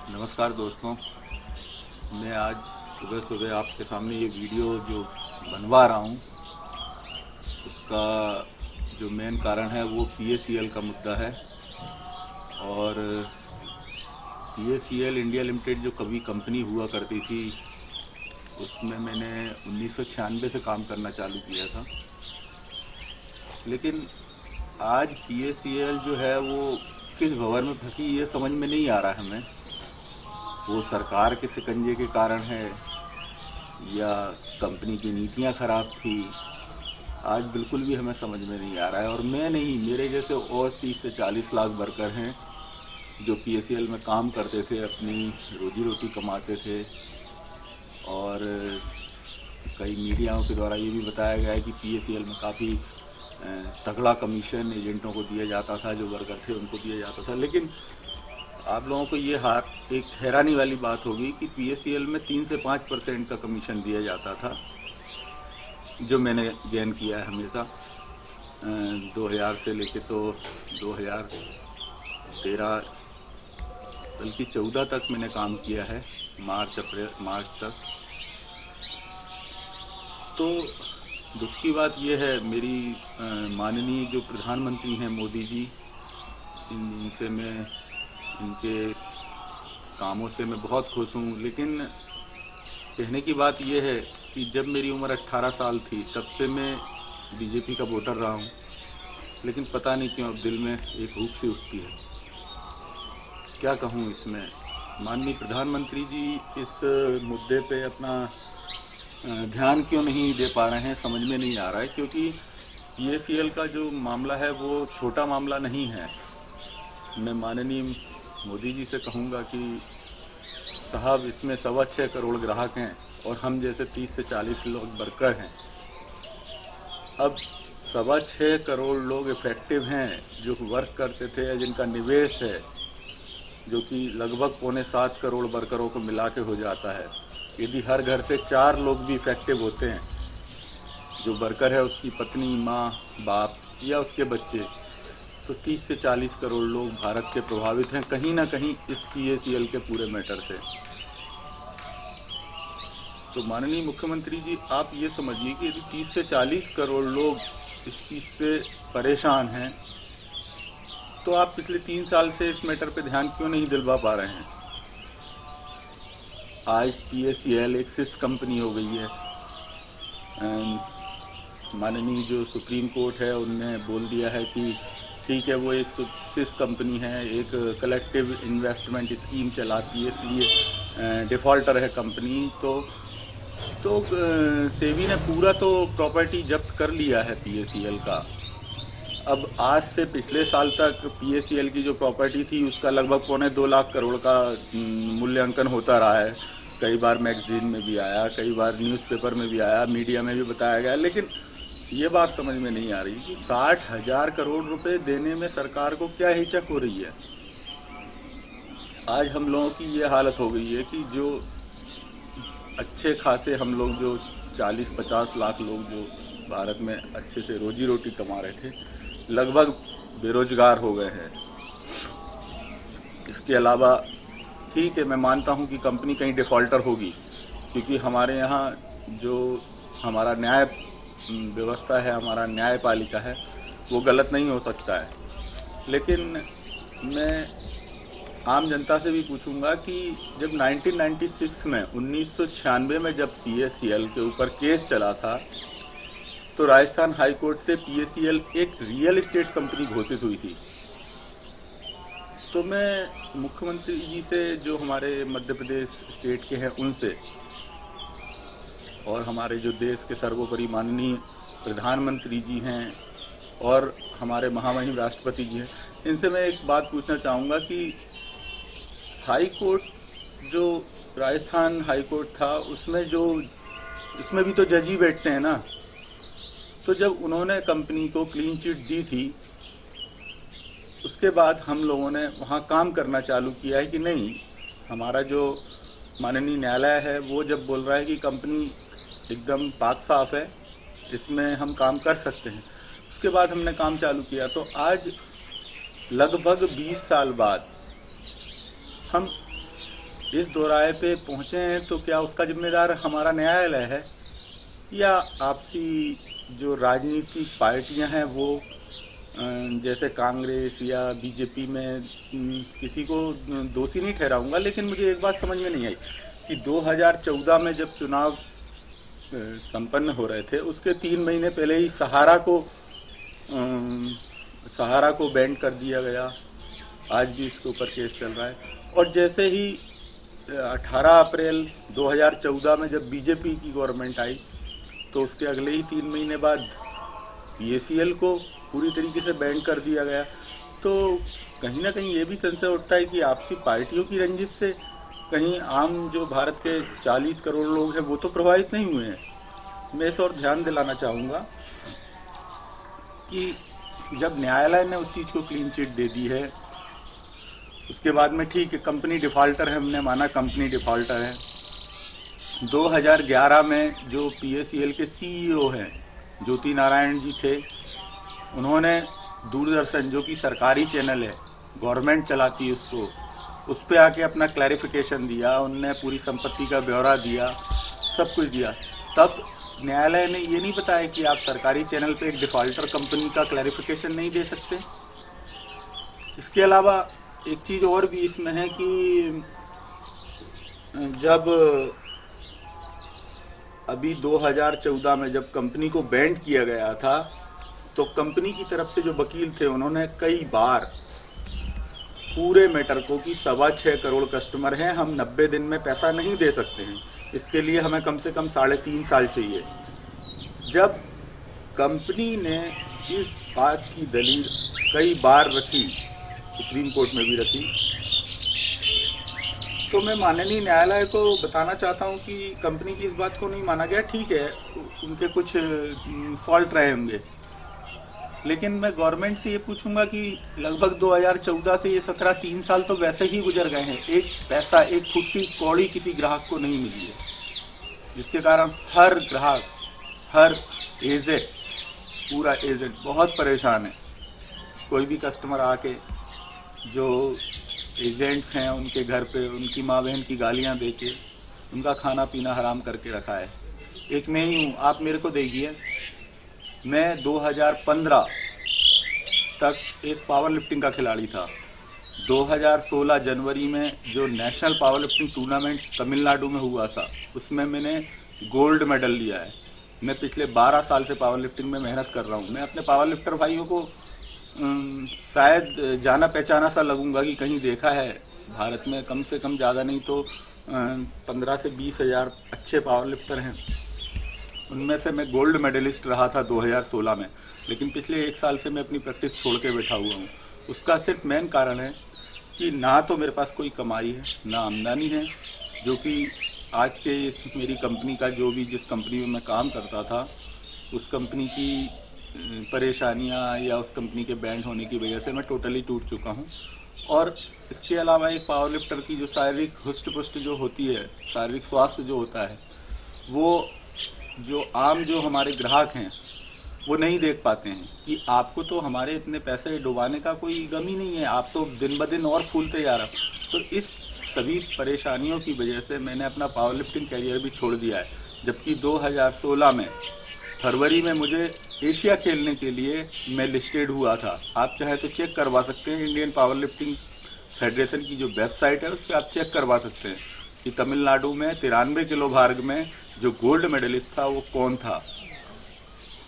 नमस्कार दोस्तों, मैं आज सुबह सुबह आपके सामने ये वीडियो जो बनवा रहा हूँ उसका जो मेन कारण है वो पीएसीएल का मुद्दा है। और पीएसीएल इंडिया लिमिटेड जो कभी कंपनी हुआ करती थी उसमें मैंने 1996 से काम करना चालू किया था। लेकिन आज पीएसीएल जो है वो किस भंवर में फंसी ये समझ में नहीं आ रहा है हमें। वो सरकार के शिकंजे के कारण है या कंपनी की नीतियां खराब थी, आज बिल्कुल भी हमें समझ में नहीं आ रहा है। और मैं नहीं, मेरे जैसे और 30 से 40 लाख वर्कर हैं जो पीएसीएल में काम करते थे, अपनी रोजी रोटी कमाते थे। और कई मीडियाओं के द्वारा ये भी बताया गया है कि पीएसीएल में काफ़ी तगड़ा कमीशन एजेंटों को दिया जाता था, जो वर्कर थे उनको दिया जाता था। लेकिन आप लोगों को ये एक हैरानी वाली बात होगी कि पीएसीएल में 3 से 5% का कमीशन दिया जाता था, जो मैंने गेन किया है हमेशा। 2000 से लेके तो 2013 बल्कि 14 तक मैंने काम किया है, मार्च तक। तो दुख की बात यह है, मेरी माननीय जो प्रधानमंत्री हैं मोदी जी, इनसे मैं इनके कामों से मैं बहुत खुश हूँ। लेकिन कहने की बात यह है कि जब मेरी उम्र 18 साल थी तब से मैं बीजेपी का वोटर रहा हूँ। लेकिन पता नहीं क्यों अब दिल में एक हुक सी उठती है। क्या कहूँ इसमें, माननीय प्रधानमंत्री जी इस मुद्दे पे अपना ध्यान क्यों नहीं दे पा रहे हैं, समझ में नहीं आ रहा है। क्योंकि पीएसीएल का जो मामला है वो छोटा मामला नहीं है। मैं माननीय मोदी जी से कहूँगा कि साहब, इसमें 6.25 करोड़ ग्राहक हैं और हम जैसे 30 से 40 लोग वर्कर हैं। अब 6.25 करोड़ लोग इफेक्टिव हैं जो वर्क करते थे, जिनका निवेश है, जो कि लगभग 6.25 करोड़ वर्करों को मिला के हो जाता है। यदि हर घर से 4 लोग भी इफेक्टिव होते हैं, जो वर्कर है उसकी पत्नी, माँ, बाप या उसके बच्चे, तो 30 से 40 करोड़ लोग भारत के प्रभावित हैं कहीं ना कहीं इस पीएसीएल के पूरे मैटर से। तो माननीय मुख्यमंत्री जी, आप ये समझिए कि यदि 30 से 40 करोड़ लोग इस चीज़ से परेशान हैं, तो आप पिछले 3 साल से इस मैटर पे ध्यान क्यों नहीं दिलवा पा रहे हैं। आज पीएसीएल एक सिस कंपनी हो गई है। माननीय जो सुप्रीम कोर्ट है उनने बोल दिया है कि ठीक है, वो एक सिस कंपनी है, एक कलेक्टिव इन्वेस्टमेंट स्कीम चलाती है, इसलिए डिफ़ॉल्टर है कंपनी। तो सेबी ने पूरा तो प्रॉपर्टी जब्त कर लिया है पीएसीएल का। अब आज से पिछले साल तक पीएसीएल की जो प्रॉपर्टी थी उसका लगभग 2.25 लाख करोड़ का मूल्यांकन होता रहा है। कई बार मैगजीन में भी आया, कई बार न्यूज़पेपर में भी आया, मीडिया में भी बताया गया। लेकिन ये बात समझ में नहीं आ रही कि 60,000 करोड़ रुपए देने में सरकार को क्या हिचक हो रही है। आज हम लोगों की ये हालत हो गई है कि जो अच्छे खासे हम लोग जो 40-50 लाख लोग जो भारत में अच्छे से रोजी रोटी कमा रहे थे, लगभग बेरोजगार हो गए हैं। इसके अलावा ठीक है, मैं मानता हूं कि कंपनी कहीं डिफ़ॉल्टर होगी, क्योंकि हमारे यहाँ जो हमारा न्याय व्यवस्था है, हमारा न्यायपालिका है, वो गलत नहीं हो सकता है। लेकिन मैं आम जनता से भी पूछूंगा कि जब 1996 में जब पीएसीएल के ऊपर केस चला था, तो राजस्थान हाई कोर्ट से पीएसीएल एक रियल एस्टेट कंपनी घोषित हुई थी। तो मैं मुख्यमंत्री जी से, जो हमारे मध्य प्रदेश स्टेट के हैं, उनसे, और हमारे जो देश के सर्वोपरि माननीय प्रधानमंत्री जी हैं और हमारे महामहिम राष्ट्रपति जी हैं, इनसे मैं एक बात पूछना चाहूँगा कि हाई कोर्ट, जो राजस्थान हाई कोर्ट था, उसमें भी तो जज ही बैठते हैं ना। तो जब उन्होंने कंपनी को क्लीन चिट दी थी, उसके बाद हम लोगों ने वहाँ काम करना चालू किया है कि नहीं, हमारा जो माननीय न्यायालय है वो जब बोल रहा है कि कंपनी एकदम पाक साफ है, इसमें हम काम कर सकते हैं, उसके बाद हमने काम चालू किया। तो आज लगभग 20 साल बाद हम इस दोराहे पे पहुँचे हैं तो क्या उसका जिम्मेदार हमारा न्यायालय है या आपसी जो राजनीतिक पार्टियां हैं वो जैसे कांग्रेस या बीजेपी में किसी को दोषी नहीं ठहराऊंगा, लेकिन मुझे एक बात समझ में नहीं आई कि 2014 में जब चुनाव संपन्न हो रहे थे उसके 3 महीने पहले ही सहारा को बैंड कर दिया गया। आज भी इसके ऊपर केस चल रहा है। और जैसे ही 18 अप्रैल 2014 में जब बीजेपी की गवर्नमेंट आई तो उसके अगले ही 3 महीने बाद PACL को पूरी तरीके से बैंड कर दिया गया। तो कहीं ना कहीं ये भी संशय उठता है कि आपसी पार्टियों की रंजिश से कहीं आम जो भारत के 40 करोड़ लोग हैं वो तो प्रभावित नहीं हुए हैं। मैं इस और ध्यान दिलाना चाहूँगा कि जब न्यायालय ने उस चीज़ को क्लीन चिट दे दी है उसके बाद में ठीक है कंपनी डिफ़ॉल्टर है, हमने माना कंपनी डिफ़ॉल्टर है। 2011 में जो PACL के CEO हैं ज्योति नारायण जी थे, उन्होंने दूरदर्शन जो कि सरकारी चैनल है, गवर्नमेंट चलाती है उसको, उस पर आके अपना क्लैरिफिकेशन दिया। उनने पूरी संपत्ति का ब्यौरा दिया, सब कुछ दिया। तब न्यायालय ने ये नहीं बताया कि आप सरकारी चैनल पे एक डिफ़ॉल्टर कंपनी का क्लैरिफिकेशन नहीं दे सकते। इसके अलावा एक चीज़ और भी इसमें है कि जब अभी 2014 में जब कंपनी को बैंड किया गया था तो कंपनी की तरफ से जो वकील थे उन्होंने कई बार पूरे मैटर को कि 6.25 करोड़ कस्टमर हैं, हम 90 दिन में पैसा नहीं दे सकते हैं, इसके लिए हमें कम से कम 3.5 साल चाहिए। जब कंपनी ने इस बात की दलील कई बार रखी, सुप्रीम कोर्ट में भी रखी, तो मैं माननीय न्यायालय को बताना चाहता हूं कि कंपनी की इस बात को नहीं माना गया। ठीक है, उनके कुछ फॉल्ट रहे होंगे, लेकिन मैं गवर्नमेंट से ये पूछूंगा कि लगभग 2014 से ये 3 साल तो वैसे ही गुजर गए हैं, एक पैसा, एक फुट्टी कौड़ी किसी ग्राहक को नहीं मिली है, जिसके कारण हर ग्राहक, हर एजेंट, पूरा एजेंट बहुत परेशान है। कोई भी कस्टमर आके जो एजेंट्स हैं उनके घर पे उनकी माँ बहन की गालियाँ दे के उनका खाना पीना हराम करके रखा है। एक मैं ही हूँ, आप मेरे को देखिए, मैं 2015 तक एक पावर लिफ्टिंग का खिलाड़ी था। 2016 जनवरी में जो national power lifting tournament Tamil Nadu में हुआ था उसमें मैंने गोल्ड मेडल लिया है। मैं पिछले 12 साल से पावर लिफ्टिंग में मेहनत कर रहा हूँ। मैं अपने पावर लिफ्टर भाइयों को शायद जाना पहचाना सा लगूंगा कि कहीं देखा है। भारत में कम से कम ज़्यादा नहीं तो 15 से 20 हज़ार अच्छे पावर लिफ्टर हैं। उनमें से मैं गोल्ड मेडलिस्ट रहा था 2016 में, लेकिन पिछले 1 साल से मैं अपनी प्रैक्टिस छोड़ के बैठा हुआ हूँ। उसका सिर्फ मेन कारण है कि ना तो मेरे पास कोई कमाई है, ना आमदनी है, जो कि आज के इस मेरी कंपनी का, जो भी जिस कंपनी में मैं काम करता था उस कंपनी की परेशानियां या उस कंपनी के बैंड होने की वजह से मैं टोटली टूट चुका हूं। और इसके अलावा एक पावर लिफ्टर की जो शारीरिक हुष्ट पुष्ट जो होती है, शारीरिक स्वास्थ्य जो होता है, वो जो आम जो हमारे ग्राहक हैं वो नहीं देख पाते हैं कि आपको तो हमारे इतने पैसे डुबाने का कोई गम ही नहीं है, आप तो दिन ब दिन और फूलते जा रहा हो। तो इस सभी परेशानियों की वजह से मैंने अपना पावर लिफ्टिंग कैरियर भी छोड़ दिया है। जबकि 2016 में फरवरी में मुझे एशिया खेलने के लिए मैं लिस्टेड हुआ था। आप चाहे तो चेक करवा सकते हैं, इंडियन पावर लिफ्टिंग फेडरेशन की जो वेबसाइट है उस पर आप चेक करवा सकते हैं कि तमिलनाडु में 93 किलो भार में जो गोल्ड मेडलिस्ट था वो कौन था।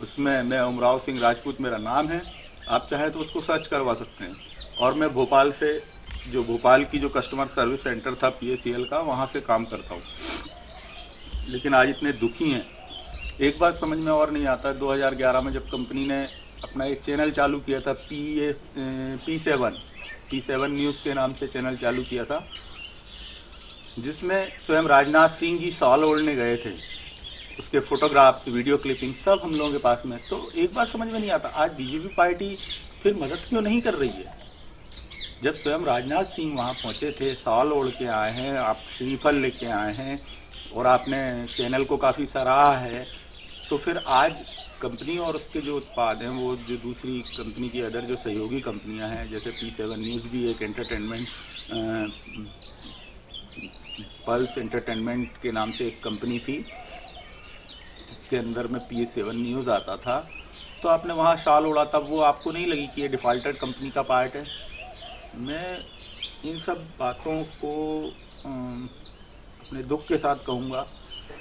उसमें मैं उमराव सिंह राजपूत मेरा नाम है, आप चाहे तो उसको सर्च करवा सकते हैं। और मैं भोपाल से, जो भोपाल की जो कस्टमर सर्विस सेंटर था PACL का, वहाँ से काम करता हूँ। लेकिन आज इतने दुखी हैं। एक बात समझ में और नहीं आता, 2011 में जब कंपनी ने अपना एक चैनल चालू किया था, P7 न्यूज़ के नाम से चैनल चालू किया था, जिसमें स्वयं राजनाथ सिंह जी शॉल ओढ़ने गए थे, उसके फोटोग्राफ्स, वीडियो क्लिपिंग सब हम लोगों के पास में। तो एक बात समझ में नहीं आता, आज BJP पार्टी फिर मदद क्यों नहीं कर रही है? जब स्वयं राजनाथ सिंह वहाँ पहुँचे थे, शॉल ओढ़ के आए हैं, आप श्रीफल लेके आए हैं और आपने चैनल को काफ़ी सराहा है, तो फिर आज कंपनी और उसके जो उत्पाद हैं, वो जो दूसरी कंपनी की अदर जो सहयोगी कंपनियां हैं, जैसे P7 न्यूज़ भी एक एंटरटेनमेंट पल्स एंटरटेनमेंट के नाम से एक कंपनी थी जिसके अंदर में PS7 न्यूज़ आता था, तो आपने वहाँ शाल उड़ा, तब वो आपको नहीं लगी कि ये डिफ़ॉल्टेड कंपनी का पार्ट है? मैं इन सब बातों को अपने दुख के साथ कहूँगा।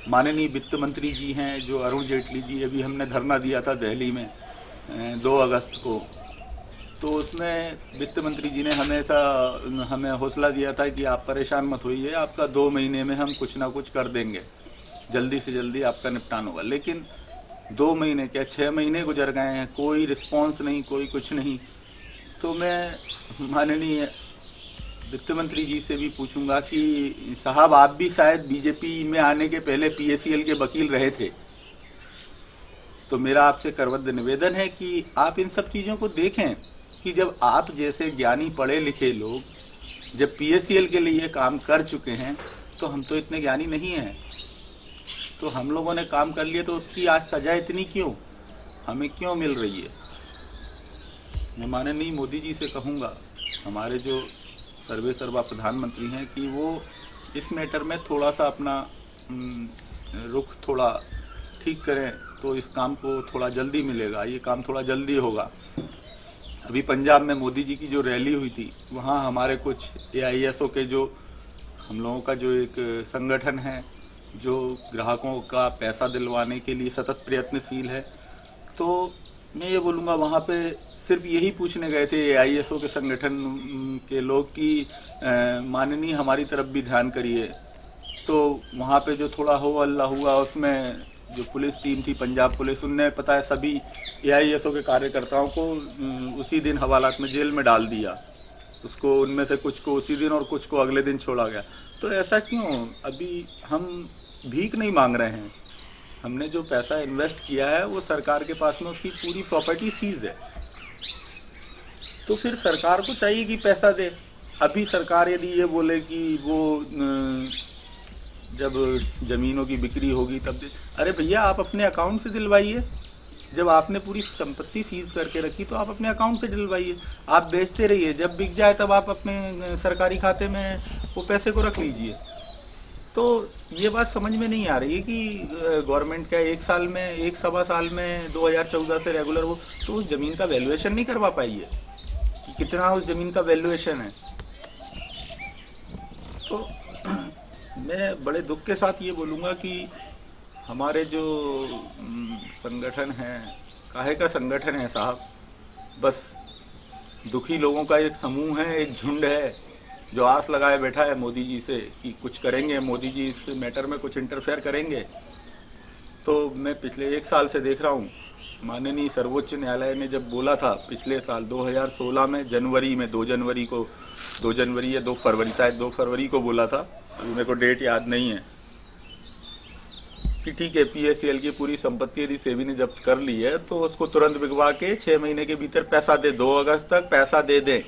माननीय वित्त मंत्री जी हैं जो अरुण जेटली जी, अभी हमने धरना दिया था दिल्ली में 2 अगस्त को, तो उसमें वित्त मंत्री जी ने हमें हौसला दिया था कि आप परेशान मत होइए, आपका 2 महीने में हम कुछ ना कुछ कर देंगे, जल्दी से जल्दी आपका निपटान होगा। लेकिन 2 महीने क्या 6 महीने गुजर गए हैं, कोई रिस्पॉन्स नहीं, कोई कुछ नहीं। तो मैं माननीय वित्त मंत्री जी से भी पूछूंगा कि साहब, आप भी शायद बीजेपी में आने के पहले PACL के वकील रहे थे, तो मेरा आपसे करवद्ध निवेदन है कि आप इन सब चीज़ों को देखें कि जब आप जैसे ज्ञानी पढ़े लिखे लोग जब PACL के लिए काम कर चुके हैं, तो हम तो इतने ज्ञानी नहीं हैं, तो हम लोगों ने काम कर लिया, तो उसकी आज सजा इतनी क्यों हमें क्यों मिल रही है? मैं माननीय मोदी जी से कहूँगा, हमारे जो सर्वेसर्वा प्रधानमंत्री हैं, कि वो इस मैटर में थोड़ा सा अपना रुख थोड़ा ठीक करें, तो इस काम को थोड़ा जल्दी मिलेगा, ये काम थोड़ा जल्दी होगा। अभी पंजाब में मोदी जी की जो रैली हुई थी, वहाँ हमारे कुछ AISO के जो हम लोगों का जो एक संगठन है जो ग्राहकों का पैसा दिलवाने के लिए सतत प्रयत्नशील है, तो मैं ये बोलूँगा वहाँ पे सिर्फ यही पूछने गए थे AISO के संगठन के लोग कि माननीय हमारी तरफ भी ध्यान करिए। तो वहाँ पे जो थोड़ा हो हल्ला हुआ, उसमें जो पुलिस टीम थी पंजाब पुलिस, उनने पता है सभी AISO के कार्यकर्ताओं को उसी दिन हवालात में जेल में डाल दिया। उसको उनमें से कुछ को उसी दिन और कुछ को अगले दिन छोड़ा गया। तो ऐसा क्यों? अभी हम भीख नहीं मांग रहे हैं, हमने जो पैसा इन्वेस्ट किया है वो सरकार के पास में उसकी पूरी प्रॉपर्टी सीज है, तो फिर सरकार को चाहिए कि पैसा दे। अभी सरकार यदि ये बोले कि वो जब जमीनों की बिक्री होगी तब दे, अरे भैया आप अपने अकाउंट से दिलवाइए। जब आपने पूरी संपत्ति सीज करके रखी तो आप अपने अकाउंट से दिलवाइए, आप बेचते रहिए, जब बिक जाए तब आप अपने सरकारी खाते में वो पैसे को रख लीजिए। तो ये बात समझ में नहीं आ रही है कि गवर्नमेंट का 1 साल में 1 सवा साल में 2014 से रेगुलर वो तो उस जमीन का वैल्यूएशन नहीं करवा पाई है कि कितना उस जमीन का वैल्यूएशन है। तो मैं बड़े दुख के साथ ये बोलूँगा कि हमारे जो संगठन है, काहे का संगठन है साहब, बस दुखी लोगों का एक समूह है, एक झुंड है जो आस लगाए बैठा है मोदी जी से कि कुछ करेंगे, मोदी जी इस मैटर में कुछ इंटरफेयर करेंगे। तो मैं पिछले 1 साल से देख रहा हूँ, माननीय सर्वोच्च न्यायालय ने जब बोला था पिछले साल 2016 में जनवरी में 2 जनवरी या 2 फरवरी, शायद 2 फरवरी को बोला था, अभी मेरे को डेट याद नहीं है, कि ठीक है PACL की पूरी संपत्ति यदि सेबी ने जब्त कर ली है तो उसको तुरंत बिकवा के 6 महीने के भीतर पैसा दे, 2 अगस्त तक पैसा दे दें।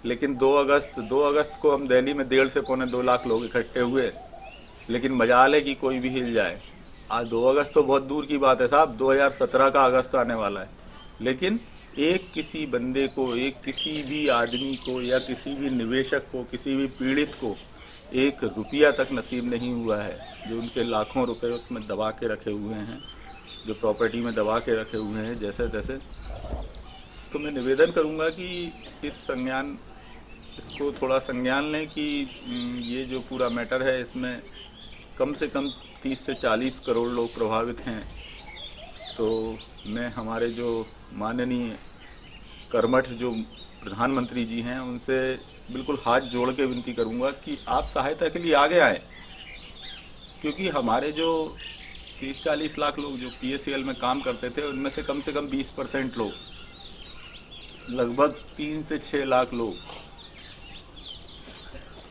लेकिन 2 अगस्त को हम दिल्ली में 1.5 से पौने 2 लाख लोग इकट्ठे हुए, लेकिन मजाल है कि कोई भी हिल जाए। आज 2 अगस्त तो बहुत दूर की बात है साहब, 2017 का अगस्त आने वाला है, लेकिन एक किसी बंदे को, एक किसी भी आदमी को या किसी भी निवेशक को, किसी भी पीड़ित को 1 रुपया तक नसीब नहीं हुआ है। जो उनके लाखों रुपए उसमें दबा के रखे हुए हैं, जो प्रॉपर्टी में दबा के रखे हुए हैं जैसे तैसे। तो मैं निवेदन करूंगा कि इसको थोड़ा संज्ञान लें कि ये जो पूरा मैटर है इसमें कम से कम 30 से 40 करोड़ लोग प्रभावित हैं। तो मैं हमारे जो माननीय कर्मठ जो प्रधानमंत्री जी हैं उनसे बिल्कुल हाथ जोड़ के विनती करूंगा कि आप सहायता के लिए आगे आएँ, क्योंकि हमारे जो 30-40 लाख लोग जो PACL में काम करते थे उनमें से कम 20% लोग, लगभग 3 से 6 लाख लोग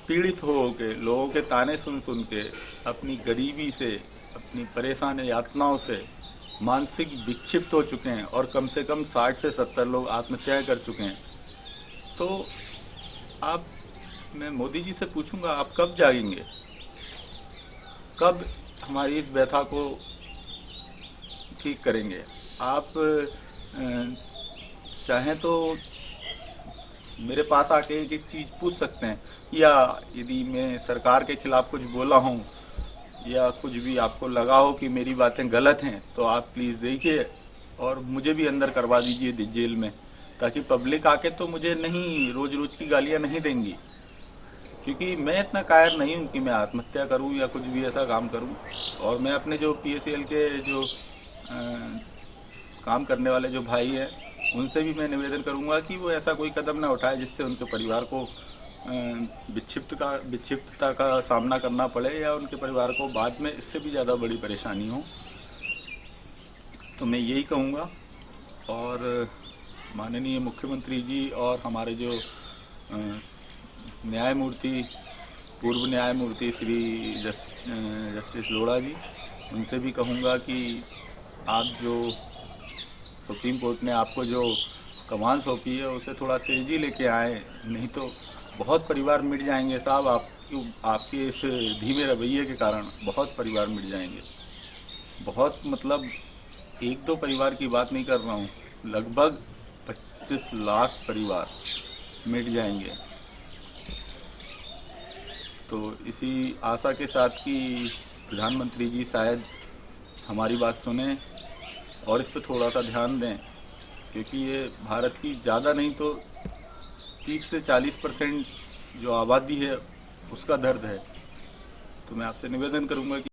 पीड़ित हो के, लोगों के ताने सुन के, अपनी गरीबी से, अपनी परेशान यातनाओं से मानसिक विक्षिप्त हो चुके हैं और कम से कम 60 से 70 लोग आत्महत्या कर चुके हैं। तो मैं मोदी जी से पूछूंगा, आप कब जागेंगे, कब हमारी इस व्यथा को ठीक करेंगे? आप चाहें तो मेरे पास आके एक एक चीज़ पूछ सकते हैं, या यदि मैं सरकार के खिलाफ कुछ बोला हूँ या कुछ भी आपको लगा हो कि मेरी बातें गलत हैं, तो आप प्लीज़ देखिए और मुझे भी अंदर करवा दीजिए जेल में, ताकि पब्लिक आके तो मुझे नहीं रोज रोज की गालियां नहीं देंगी। क्योंकि मैं इतना कायर नहीं हूँ कि मैं आत्महत्या करूँ या कुछ भी ऐसा काम करूँ। और मैं अपने जो PACL के जो काम करने वाले जो भाई हैं, उनसे भी मैं निवेदन करूंगा कि वो ऐसा कोई कदम ना उठाए जिससे उनके परिवार को विक्षिप्तता का सामना करना पड़े, या उनके परिवार को बाद में इससे भी ज़्यादा बड़ी परेशानी हो। तो मैं यही कहूँगा। और माननीय मुख्यमंत्री जी और हमारे जो न्यायमूर्ति, पूर्व न्यायमूर्ति श्री जस्टिस लोढ़ा जी, उनसे भी कहूँगा कि आप जो सुप्रीम कोर्ट ने आपको जो कमान सौंपी है उसे थोड़ा तेज़ी लेके आए, नहीं तो बहुत परिवार मिट जाएंगे साहब। आपके इस धीमे रवैये के कारण बहुत परिवार मिट जाएंगे। बहुत मतलब एक दो परिवार की बात नहीं कर रहा हूँ, लगभग 25 लाख परिवार मिट जाएंगे। तो इसी आशा के साथ कि प्रधानमंत्री जी शायद हमारी बात सुने और इस पर थोड़ा सा ध्यान दें, क्योंकि ये भारत की ज़्यादा नहीं तो 30 से 40% जो आबादी है उसका दर्द है। तो मैं आपसे निवेदन करूंगा कि